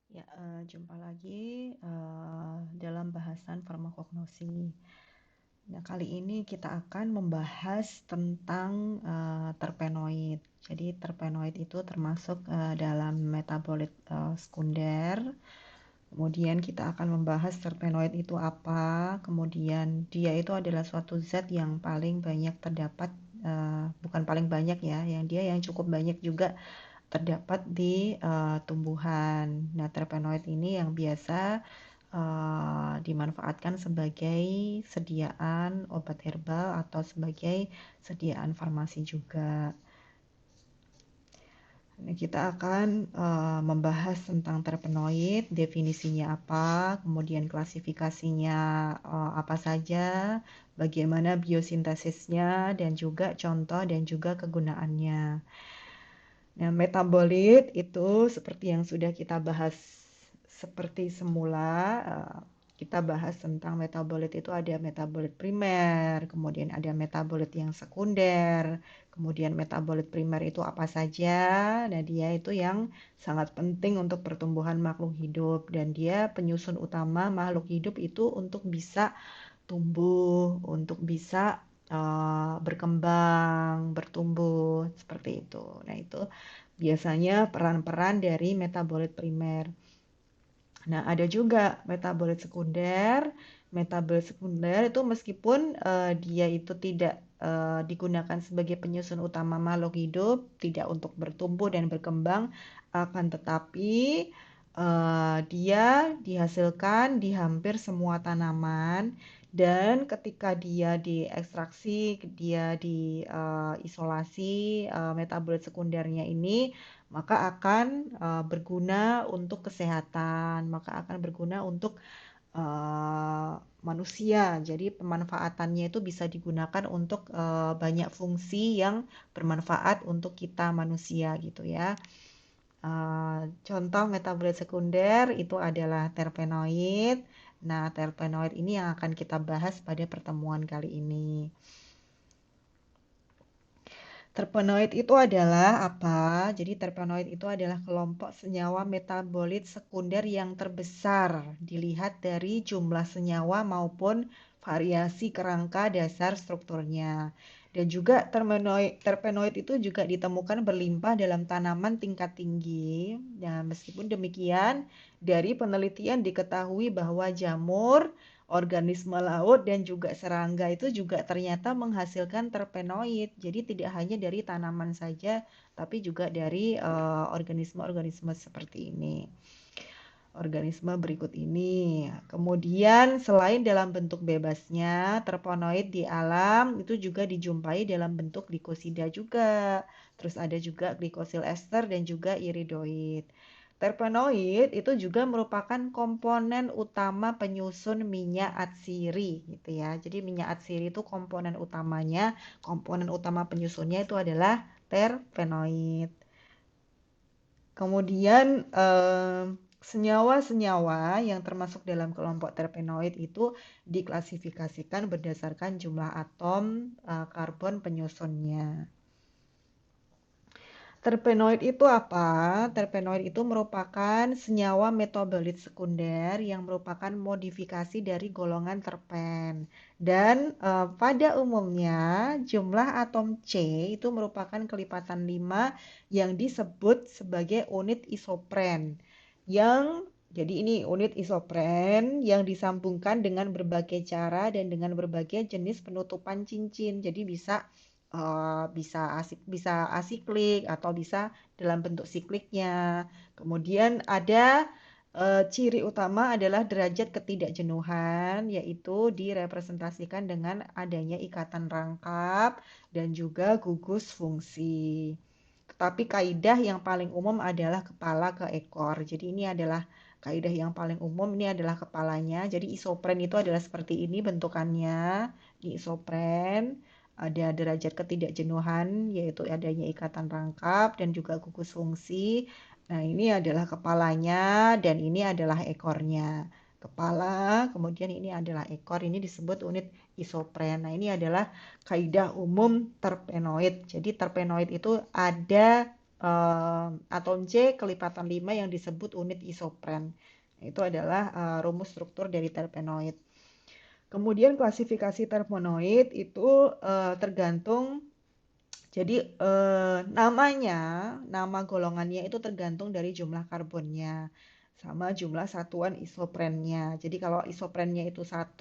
Ya, jumpa lagi dalam bahasan farmakognosi. Nah, kali ini kita akan membahas tentang terpenoid. Jadi, terpenoid itu termasuk dalam metabolit sekunder. Kemudian kita akan membahas terpenoid itu apa. Kemudian dia itu adalah suatu zat yang paling banyak terdapat, bukan paling banyak ya, yang cukup banyak juga terdapat di tumbuhan. Nah, terpenoid ini yang biasa dimanfaatkan sebagai sediaan obat herbal atau sebagai sediaan farmasi juga. Nah, kita akan membahas tentang terpenoid, definisinya apa, kemudian klasifikasinya apa saja, bagaimana biosintesisnya, dan juga contoh dan juga kegunaannya. Nah, metabolit itu seperti yang sudah kita bahas seperti semula, kita bahas tentang metabolit itu ada metabolit primer, kemudian ada metabolit yang sekunder, kemudian metabolit primer itu apa saja. Nah, dia itu yang sangat penting untuk pertumbuhan makhluk hidup dan dia penyusun utama makhluk hidup itu untuk bisa tumbuh, untuk bisa berkembang, bertumbuh, seperti itu. Nah, itu biasanya peran-peran dari metabolit primer. Nah, ada juga metabolit sekunder. Metabolit sekunder itu meskipun dia itu tidak digunakan sebagai penyusun utama makhluk hidup, tidak untuk bertumbuh dan berkembang, akan tetapi dia dihasilkan di hampir semua tanaman dan ketika dia diekstraksi, dia diisolasi metabolit sekundernya ini, maka akan berguna untuk kesehatan, maka akan berguna untuk manusia. Jadi pemanfaatannya itu bisa digunakan untuk banyak fungsi yang bermanfaat untuk kita manusia gitu ya. Contoh metabolit sekunder itu adalah terpenoid. Nah, terpenoid ini yang akan kita bahas pada pertemuan kali ini. Terpenoid itu adalah apa? Jadi terpenoid itu adalah kelompok senyawa metabolit sekunder yang terbesar dilihat dari jumlah senyawa maupun variasi kerangka dasar strukturnya. Dan juga terpenoid itu juga ditemukan berlimpah dalam tanaman tingkat tinggi. Nah, meskipun demikian, dari penelitian diketahui bahwa jamur, organisme laut dan juga serangga itu juga ternyata menghasilkan terpenoid. Jadi tidak hanya dari tanaman saja, tapi juga dari organisme-organisme seperti ini. Organisme berikut ini. Kemudian selain dalam bentuk bebasnya, terpenoid di alam itu juga dijumpai dalam bentuk glikosida juga. Terus ada juga glikosil ester dan juga iridoid. Terpenoid itu juga merupakan komponen utama penyusun minyak atsiri gitu ya. Jadi minyak atsiri itu komponen utamanya, komponen utama penyusunnya itu adalah terpenoid. Kemudian senyawa-senyawa yang termasuk dalam kelompok terpenoid itu diklasifikasikan berdasarkan jumlah atom karbon penyusunnya. Terpenoid itu apa? Terpenoid itu merupakan senyawa metabolit sekunder yang merupakan modifikasi dari golongan terpen. Dan pada umumnya jumlah atom C itu merupakan kelipatan 5 yang disebut sebagai unit isopren. Jadi ini unit isopren yang disambungkan dengan berbagai cara dan dengan berbagai jenis penutupan cincin. Jadi bisa asiklik atau bisa dalam bentuk sikliknya. Kemudian ada ciri utama adalah derajat ketidakjenuhan, yaitu direpresentasikan dengan adanya ikatan rangkap dan juga gugus fungsi. Tetapi kaidah yang paling umum adalah kepala ke ekor. Jadi ini adalah kaidah yang paling umum, ini adalah kepalanya. Jadi isopren itu adalah seperti ini bentukannya. Di isopren ada derajat ketidakjenuhan, yaitu adanya ikatan rangkap dan juga gugus fungsi. Nah, ini adalah kepalanya dan ini adalah ekornya. Kepala, kemudian ini adalah ekor, ini disebut unit isopren. Nah, ini adalah kaidah umum terpenoid. Jadi terpenoid itu ada atom C kelipatan 5 yang disebut unit isopren. Itu adalah rumus struktur dari terpenoid. Kemudian klasifikasi terpenoid itu tergantung, jadi nama golongannya itu tergantung dari jumlah karbonnya sama jumlah satuan isoprennya. Jadi kalau isoprennya itu 1,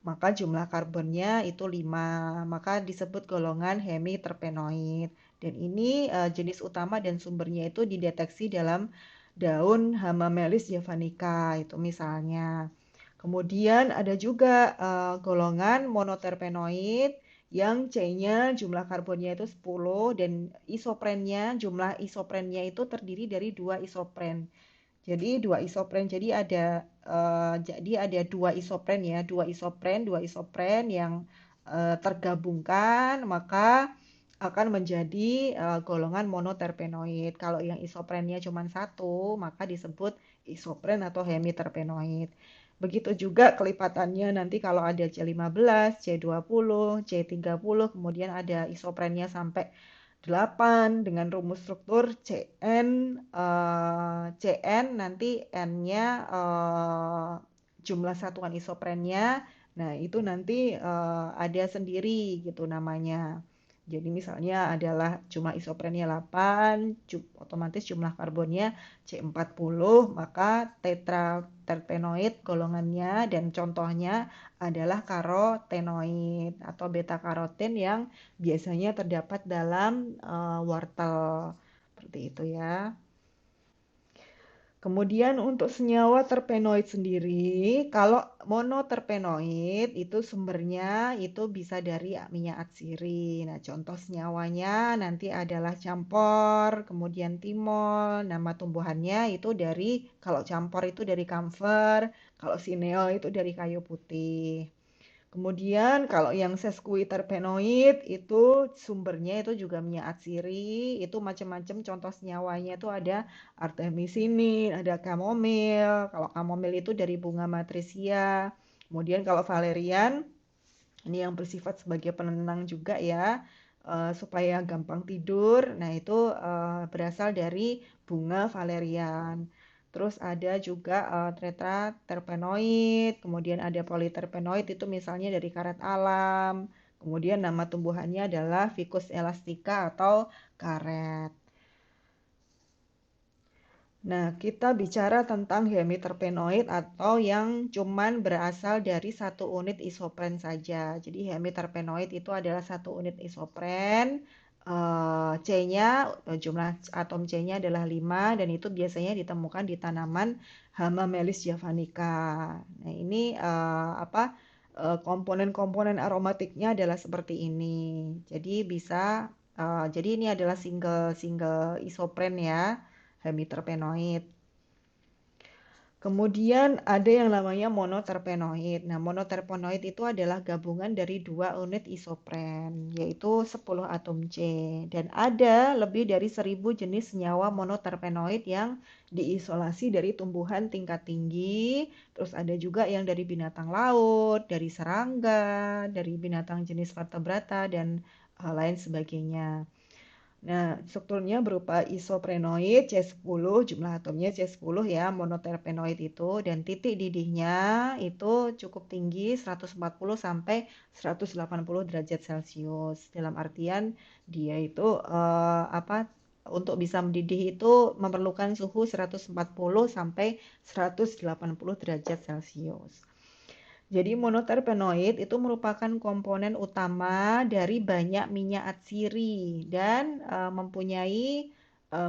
maka jumlah karbonnya itu 5, maka disebut golongan hemiterpenoid. Dan ini jenis utama dan sumbernya itu dideteksi dalam daun Hamamelis javanica itu misalnya. Kemudian ada juga golongan monoterpenoid yang C-nya jumlah karbonnya itu 10 dan jumlah isoprennya itu terdiri dari 2 isopren. Jadi 2 isopren. Jadi ada 2 isopren ya, 2 isopren yang tergabungkan maka akan menjadi golongan monoterpenoid. Kalau yang isoprennya cuma 1, maka disebut isopren atau hemiterpenoid. Begitu juga kelipatannya nanti kalau ada C15, C20, C30, kemudian ada isoprennya sampai 8 dengan rumus struktur Cn nanti N-nya jumlah satuan isoprennya. Nah, itu nanti ada sendiri gitu namanya. Jadi misalnya adalah cuma isoprennya 8, otomatis jumlah karbonnya C40, maka tetraterpenoid golongannya dan contohnya adalah karotenoid atau beta karoten yang biasanya terdapat dalam wortel. Seperti itu ya. Kemudian untuk senyawa terpenoid sendiri, kalau monoterpenoid itu sumbernya itu bisa dari minyak atsiri. Nah, contoh senyawanya nanti adalah campor, kemudian timol. Nama tumbuhannya itu kalau campor itu dari kamfer, kalau sineol itu dari kayu putih. Kemudian kalau yang sesquiterpenoid itu sumbernya itu juga minyak atsiri, itu macam-macam contoh senyawanya itu ada artemisinin, ada kamomil. Kalau kamomil itu dari bunga matrisia. Kemudian kalau valerian ini yang bersifat sebagai penenang juga ya, supaya gampang tidur. Nah, itu berasal dari bunga valerian. Terus ada juga tetraterpenoid, kemudian ada politerpenoid itu misalnya dari karet alam. Kemudian nama tumbuhannya adalah Ficus elastica atau karet. Nah, kita bicara tentang hemiterpenoid atau yang cuman berasal dari satu unit isopren saja. Jadi hemiterpenoid itu adalah satu unit isopren. C-nya, jumlah atom C-nya adalah 5 dan itu biasanya ditemukan di tanaman Hamamelis javanica. Nah, ini komponen-komponen aromatiknya adalah seperti ini. Jadi ini adalah single isopren ya, hemiterpenoid. Kemudian ada yang namanya monoterpenoid. Nah, monoterpenoid itu adalah gabungan dari 2 unit isopren, yaitu 10 atom C. Dan ada lebih dari 1000 jenis senyawa monoterpenoid yang diisolasi dari tumbuhan tingkat tinggi. Terus ada juga yang dari binatang laut, dari serangga, dari binatang jenis vertebrata, dan lain sebagainya. Nah, strukturnya berupa isoprenoid C10, jumlah atomnya C10 ya, monoterpenoid itu, dan titik didihnya itu cukup tinggi 140 sampai 180 derajat Celcius. Dalam artian dia itu untuk bisa mendidih itu memerlukan suhu 140 sampai 180 derajat Celcius. Jadi monoterpenoid itu merupakan komponen utama dari banyak minyak atsiri dan mempunyai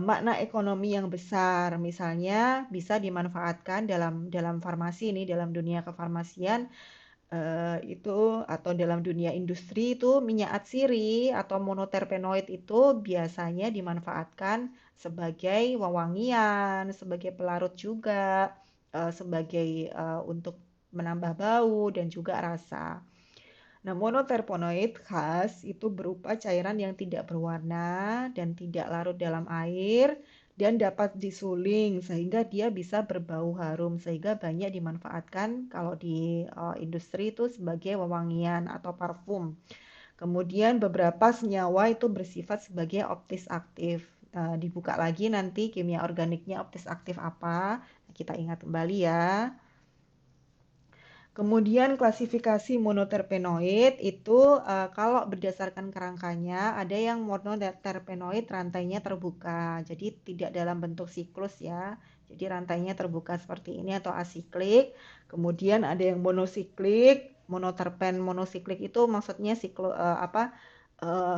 makna ekonomi yang besar. Misalnya bisa dimanfaatkan dalam farmasi ini, dalam dunia kefarmasian itu atau dalam dunia industri itu minyak atsiri atau monoterpenoid itu biasanya dimanfaatkan sebagai wewangian, sebagai pelarut juga, sebagai untuk menambah bau dan juga rasa. Nah, monoterpenoid khas itu berupa cairan yang tidak berwarna dan tidak larut dalam air dan dapat disuling sehingga dia bisa berbau harum sehingga banyak dimanfaatkan kalau di industri itu sebagai wewangian atau parfum. Kemudian beberapa senyawa itu bersifat sebagai optis aktif. dibuka lagi nanti kimia organiknya optis aktif apa. Kita ingat kembali ya. Kemudian klasifikasi monoterpenoid itu kalau berdasarkan kerangkanya ada yang monoterpenoid rantainya terbuka. Jadi tidak dalam bentuk siklus ya. Jadi rantainya terbuka seperti ini atau asiklik. Kemudian ada yang monosiklik. Monoterpen monosiklik itu maksudnya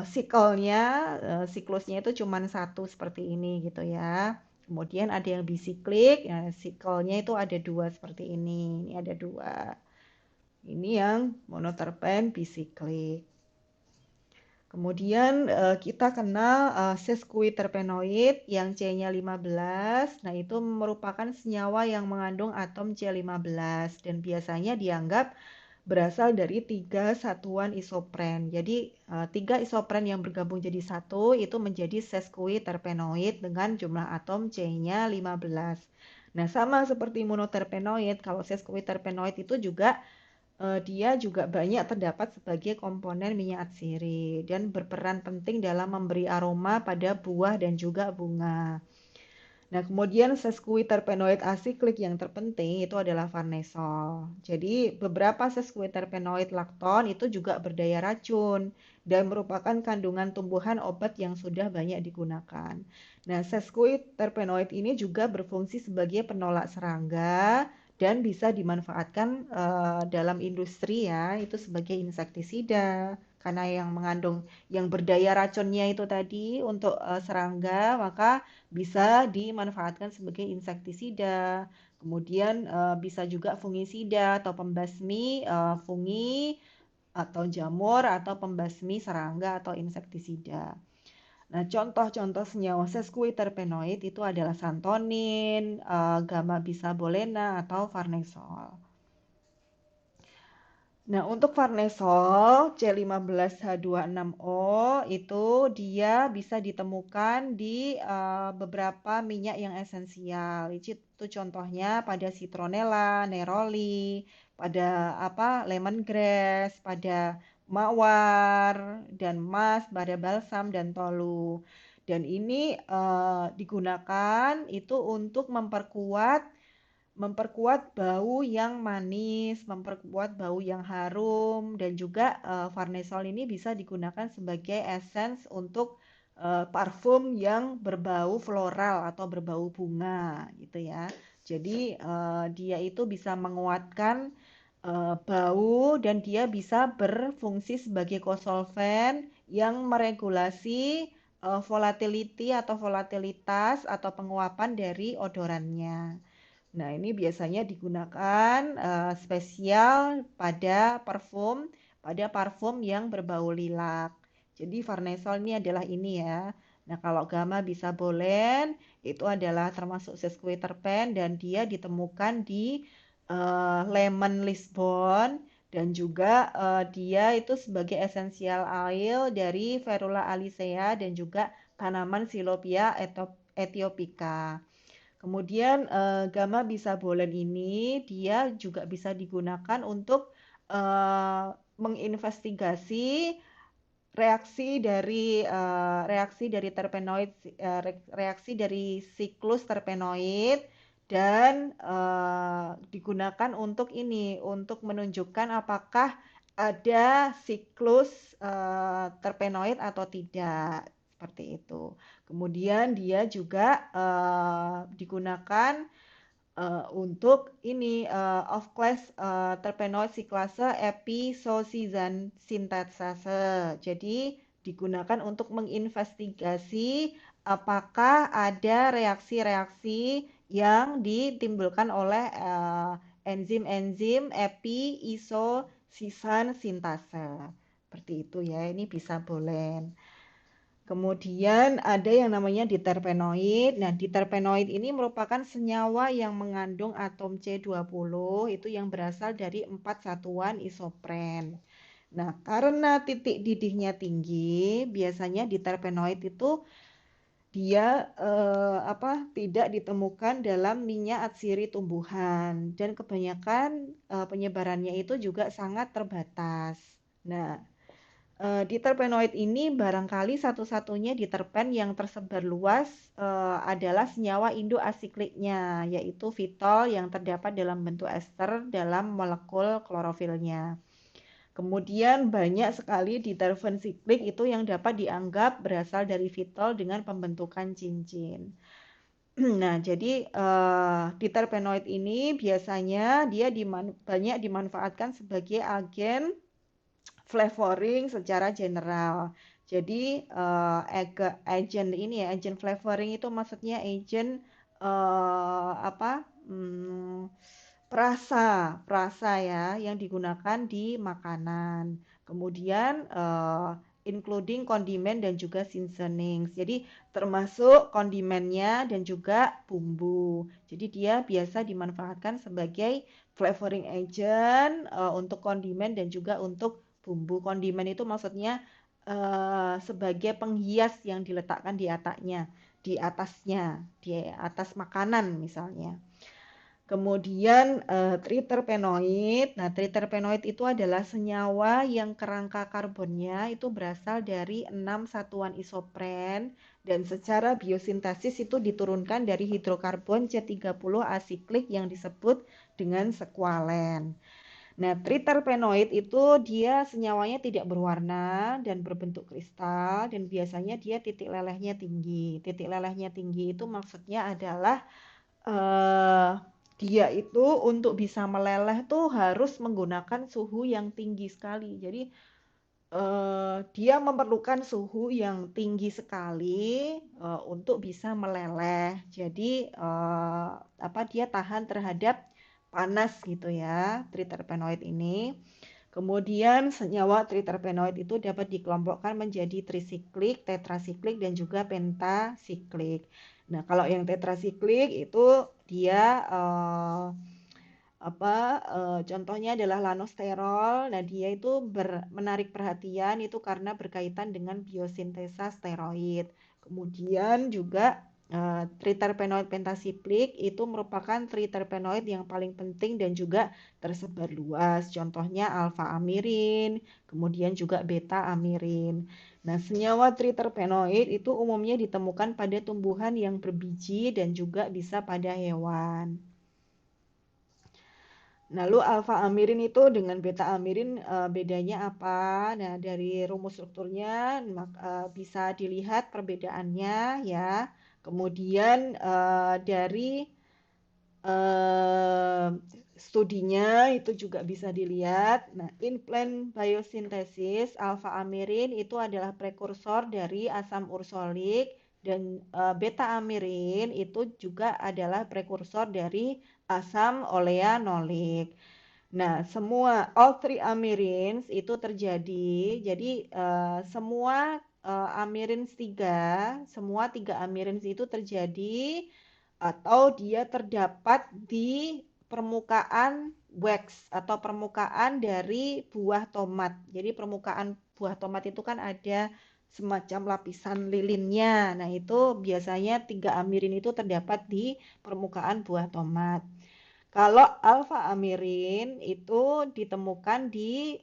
siklenya, siklusnya itu cuma satu seperti ini gitu ya. Kemudian ada yang bisiklik, ya, siklenya itu ada dua seperti ini. Ini ada dua. Ini yang monoterpen bisiklik. Kemudian kita kenal sesquiterpenoid yang C-nya 15. Nah, itu merupakan senyawa yang mengandung atom C15 dan biasanya dianggap berasal dari 3 satuan isopren. Jadi 3 isopren yang bergabung jadi satu itu menjadi sesquiterpenoid dengan jumlah atom C-nya 15. Nah, sama seperti monoterpenoid, kalau sesquiterpenoid itu juga dia juga banyak terdapat sebagai komponen minyak atsiri dan berperan penting dalam memberi aroma pada buah dan juga bunga. Nah, kemudian sesquiterpenoid asiklik yang terpenting itu adalah farnesol. Jadi, beberapa sesquiterpenoid lakton itu juga berdaya racun dan merupakan kandungan tumbuhan obat yang sudah banyak digunakan. Nah, sesquiterpenoid ini juga berfungsi sebagai penolak serangga dan bisa dimanfaatkan dalam industri ya, itu sebagai insektisida. Karena yang mengandung yang berdaya racunnya itu tadi untuk serangga, maka bisa dimanfaatkan sebagai insektisida. Kemudian bisa juga fungisida atau pembasmi fungi atau jamur atau pembasmi serangga atau insektisida. Nah, contoh-contoh senyawa sesquiterpenoid itu adalah santonin, gamma bisabolena atau farnesol. Nah, untuk farnesol C15H26O itu dia bisa ditemukan di beberapa minyak yang esensial. Itu contohnya pada citronella, neroli, pada lemongrass, pada mawar dan mas, pada balsam dan tolu. Dan ini digunakan itu untuk memperkuat bau yang manis, memperkuat bau yang harum, dan juga farnesol ini bisa digunakan sebagai essence untuk parfum yang berbau floral atau berbau bunga gitu ya. Jadi dia itu bisa menguatkan bau dan dia bisa berfungsi sebagai kosolven yang meregulasi volatility atau volatilitas atau penguapan dari odorannya. Nah, ini biasanya digunakan spesial pada parfum yang berbau lilac. Jadi farnesol ini adalah ini ya. Nah, kalau gamma bisabolen itu adalah termasuk sesquiterpen dan dia ditemukan di lemon Lisbon dan juga dia itu sebagai essential oil dari Ferula alicea dan juga tanaman Silopia ethiopica. Kemudian gamma bisabolen ini dia juga bisa digunakan untuk eh, menginvestigasi reaksi dari terpenoid, reaksi dari siklus terpenoid dan digunakan untuk untuk menunjukkan apakah ada siklus terpenoid atau tidak, seperti itu. Kemudian dia juga digunakan untuk ini of class terpenoid siklase episosizan sintetase. Jadi digunakan untuk menginvestigasi apakah ada reaksi-reaksi yang ditimbulkan oleh enzim-enzim epi-isosisan sintase. Seperti itu ya, ini bisa boleh. Kemudian ada yang namanya diterpenoid. Nah, diterpenoid ini merupakan senyawa yang mengandung atom C20 itu yang berasal dari 4 satuan isopren. Nah, karena titik didihnya tinggi, biasanya diterpenoid itu dia tidak ditemukan dalam minyak atsiri tumbuhan dan kebanyakan penyebarannya itu juga sangat terbatas. Nah, Diterpenoid ini barangkali satu-satunya diterpen yang tersebar luas adalah senyawa indo-asikliknya, yaitu fitol yang terdapat dalam bentuk ester dalam molekul klorofilnya. Kemudian banyak sekali diterpen siklik itu yang dapat dianggap berasal dari fitol dengan pembentukan cincin. Nah, jadi diterpenoid ini biasanya dia banyak dimanfaatkan sebagai agen flavoring secara general. Jadi agent ini ya, agent flavoring itu maksudnya agent apa? Perasa, perasa ya yang digunakan di makanan. Kemudian including kondimen dan juga seasoning. Jadi termasuk kondimennya dan juga bumbu. Jadi dia biasa dimanfaatkan sebagai flavoring agent untuk kondimen dan juga untuk bumbu. Kondimen itu maksudnya sebagai penghias yang diletakkan di atasnya, di atas makanan misalnya. Kemudian triterpenoid. Nah, triterpenoid itu adalah senyawa yang kerangka karbonnya itu berasal dari 6 satuan isopren dan secara biosintesis itu diturunkan dari hidrokarbon C30 asiklik yang disebut dengan sekualen. Nah, triterpenoid itu dia senyawanya tidak berwarna dan berbentuk kristal dan biasanya dia titik lelehnya tinggi. Titik lelehnya tinggi itu maksudnya adalah eh, dia itu untuk bisa meleleh tuh harus menggunakan suhu yang tinggi sekali. Jadi dia memerlukan suhu yang tinggi sekali untuk bisa meleleh. Jadi apa dia tahan terhadap panas gitu ya, triterpenoid ini. Kemudian senyawa triterpenoid itu dapat dikelompokkan menjadi trisiklik, tetrasiklik, dan juga pentasiklik. Nah, kalau yang tetrasiklik itu dia contohnya adalah lanosterol. Nah, dia itu menarik perhatian itu karena berkaitan dengan biosintesa steroid. Kemudian juga triterpenoid pentasiklik itu merupakan triterpenoid yang paling penting dan juga tersebar luas. Contohnya alfa amirin, kemudian juga beta amirin. Nah, senyawa triterpenoid itu umumnya ditemukan pada tumbuhan yang berbiji dan juga bisa pada hewan. Lalu alfa amirin itu dengan beta amirin bedanya apa? Nah, dari rumus strukturnya bisa dilihat perbedaannya ya. Kemudian dari eh, studinya itu juga bisa dilihat. Nah, in plant biosynthesis, alfa amirin itu adalah prekursor dari asam ursolik dan beta amirin itu juga adalah prekursor dari asam oleanolik. Nah, semua all three amirins itu terjadi. Jadi semua amirins tiga, semua tiga amirins itu terjadi atau dia terdapat di permukaan wax atau permukaan dari buah tomat. Jadi permukaan buah tomat itu kan ada semacam lapisan lilinnya. Nah, itu biasanya tiga amirin itu terdapat di permukaan buah tomat. Kalau alfa amirin itu ditemukan di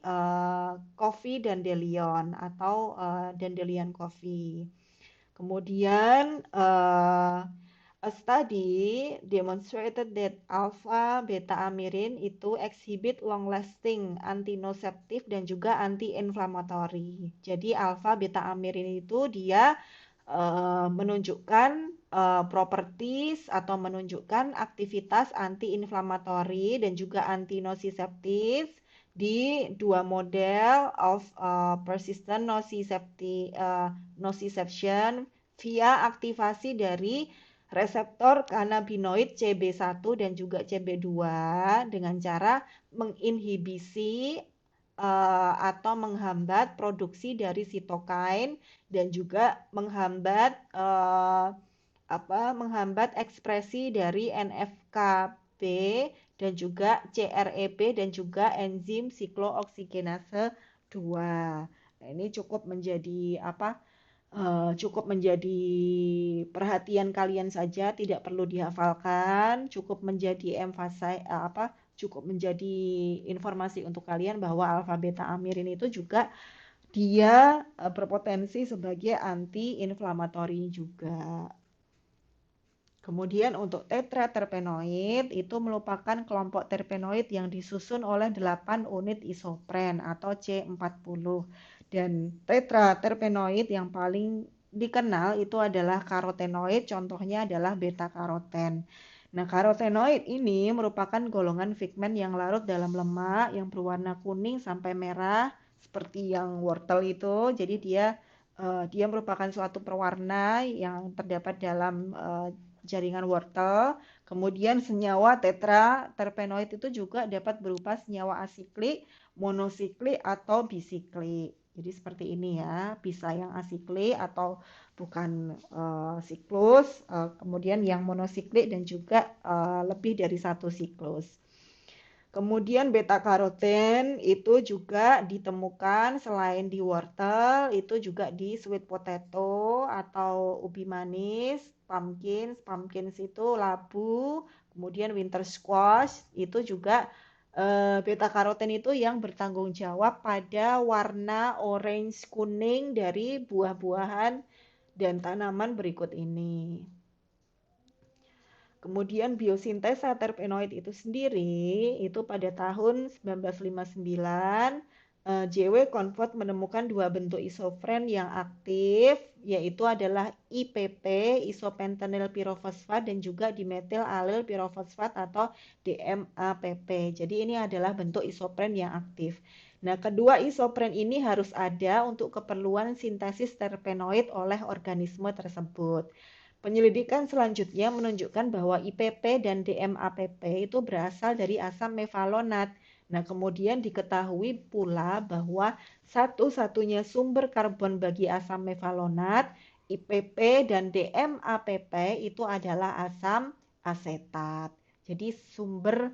coffee dandelion atau dandelion coffee. Kemudian a study demonstrated that alpha beta amirin itu exhibit long lasting antinoseptif dan juga anti-inflammatory. Jadi alpha beta amirin itu dia menunjukkan properties atau menunjukkan aktivitas anti-inflammatory dan juga anti-nociceptive di dua model of persistent nociception via aktivasi dari reseptor kanabinoid CB1 dan juga CB2 dengan cara menginhibisi atau menghambat produksi dari sitokain dan juga menghambat ekspresi dari NF-κB dan juga CREP dan juga enzim siklooksigenase 2. Nah, ini cukup menjadi perhatian kalian saja, tidak perlu dihafalkan, cukup menjadi informasi untuk kalian bahwa alfa beta amirin itu juga dia berpotensi sebagai anti-inflamatori juga. Kemudian untuk tetraterpenoid itu merupakan kelompok terpenoid yang disusun oleh 8 unit isopren atau C40. Dan tetraterpenoid yang paling dikenal itu adalah karotenoid, contohnya adalah beta karoten. Nah, karotenoid ini merupakan golongan pigmen yang larut dalam lemak yang berwarna kuning sampai merah seperti yang wortel itu. Jadi dia merupakan suatu pewarna yang terdapat dalam jaringan wortel. Kemudian senyawa tetraterpenoid itu juga dapat berupa senyawa asiklik, monosiklik atau bisiklik. Jadi seperti ini ya, bisa yang asiklik atau bukan siklus, kemudian yang monosiklik dan juga lebih dari satu siklus. Kemudian beta karoten itu juga ditemukan selain di wortel, itu juga di sweet potato atau ubi manis, pumpkins itu labu, kemudian winter squash itu juga beta karoten itu yang bertanggung jawab pada warna orange kuning dari buah-buahan dan tanaman berikut ini. Kemudian biosintesa terpenoid itu sendiri, itu pada tahun 1959, JW Convert menemukan dua bentuk isofren yang aktif, yaitu adalah IPP, isopentenyl pirofosfat, dan juga dimetil alil pirofosfat atau DMAPP. Jadi ini adalah bentuk isopren yang aktif. Nah, kedua isopren ini harus ada untuk keperluan sintesis terpenoid oleh organisme tersebut. Penyelidikan selanjutnya menunjukkan bahwa IPP dan DMAPP itu berasal dari asam mevalonat. Nah, kemudian diketahui pula bahwa satu-satunya sumber karbon bagi asam mevalonat, IPP dan DMAPP itu adalah asam asetat. Jadi sumber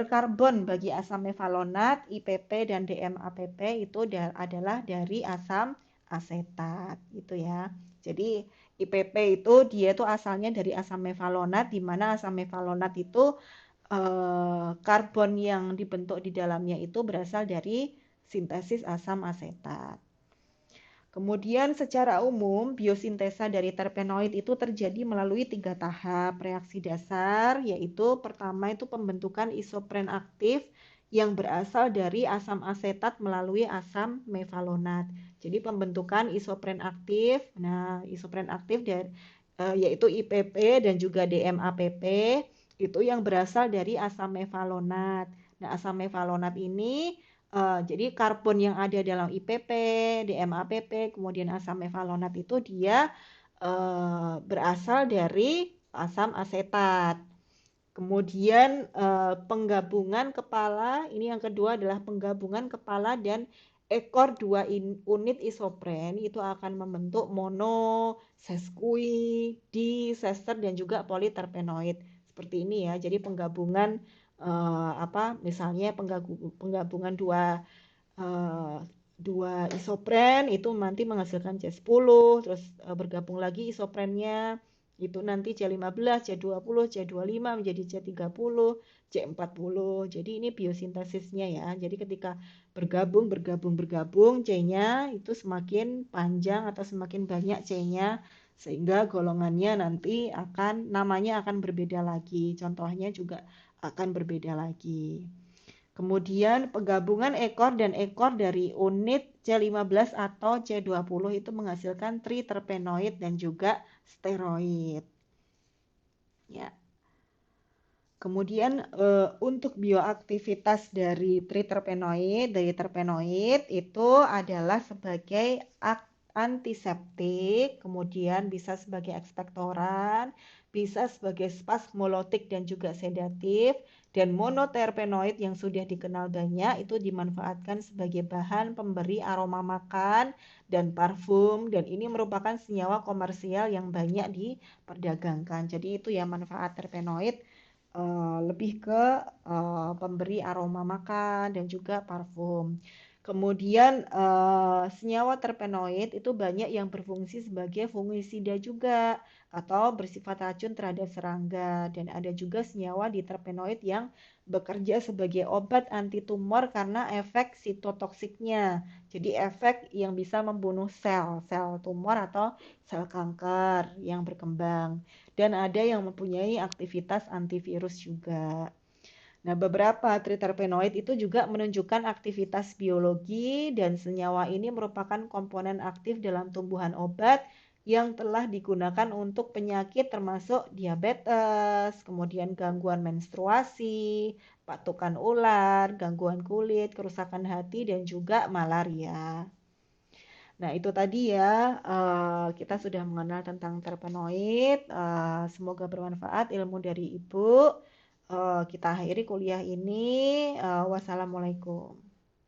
karbon bagi asam mevalonat, IPP dan DMAPP itu adalah dari asam asetat, gitu ya. Jadi IPP itu dia tuh asalnya dari asam mevalonat, di mana asam mevalonat itu karbon yang dibentuk di dalamnya itu berasal dari sintesis asam asetat. Kemudian secara umum biosintesa dari terpenoid itu terjadi melalui 3 tahap reaksi dasar, yaitu pertama itu pembentukan isopren aktif yang berasal dari asam asetat melalui asam mevalonat. Jadi pembentukan isopren aktif, nah isopren aktif dari yaitu IPP dan juga DMAPP itu yang berasal dari asam mevalonat. Nah, asam mevalonat ini jadi karbon yang ada dalam IPP, DMAPP, kemudian asam mevalonat itu dia berasal dari asam asetat. Kemudian penggabungan kepala, ini yang kedua adalah penggabungan kepala dan ekor dua unit isopren itu akan membentuk mono, sesqui, disester dan juga politerpenoid. Seperti ini ya. Jadi penggabungan misalnya penggabungan eh, dua isopren itu nanti menghasilkan C10, terus bergabung lagi isoprennya itu nanti C15, C20, C25 menjadi C30, C40. Jadi ini biosintesisnya ya. Jadi ketika bergabung C-nya itu semakin panjang atau semakin banyak C-nya sehingga golongannya nanti namanya akan berbeda lagi. Contohnya juga akan berbeda lagi. Kemudian penggabungan ekor dan ekor dari unit C15 atau C20 itu menghasilkan triterpenoid dan juga steroid. Ya. Kemudian untuk bioaktivitas dari terpenoid itu adalah sebagai antiseptik, kemudian bisa sebagai ekspektoran, bisa sebagai spasmolotik dan juga sedatif, dan monoterpenoid yang sudah dikenal banyak itu dimanfaatkan sebagai bahan pemberi aroma makan dan parfum, dan ini merupakan senyawa komersial yang banyak diperdagangkan. Jadi itu ya manfaat terpenoid lebih ke pemberi aroma makan dan juga parfum. Kemudian senyawa terpenoid itu banyak yang berfungsi sebagai fungisida juga atau bersifat racun terhadap serangga, dan ada juga senyawa diterpenoid yang bekerja sebagai obat anti tumor karena efek sitotoksiknya. Jadi efek yang bisa membunuh sel tumor atau sel kanker yang berkembang, dan ada yang mempunyai aktivitas antivirus juga. Nah, beberapa triterpenoid itu juga menunjukkan aktivitas biologi, dan senyawa ini merupakan komponen aktif dalam tumbuhan obat yang telah digunakan untuk penyakit termasuk diabetes, kemudian gangguan menstruasi, patukan ular, gangguan kulit, kerusakan hati, dan juga malaria. Nah, itu tadi ya, kita sudah mengenal tentang terpenoid. Semoga bermanfaat ilmu dari Ibu. Kita akhiri kuliah ini. Wassalamualaikum.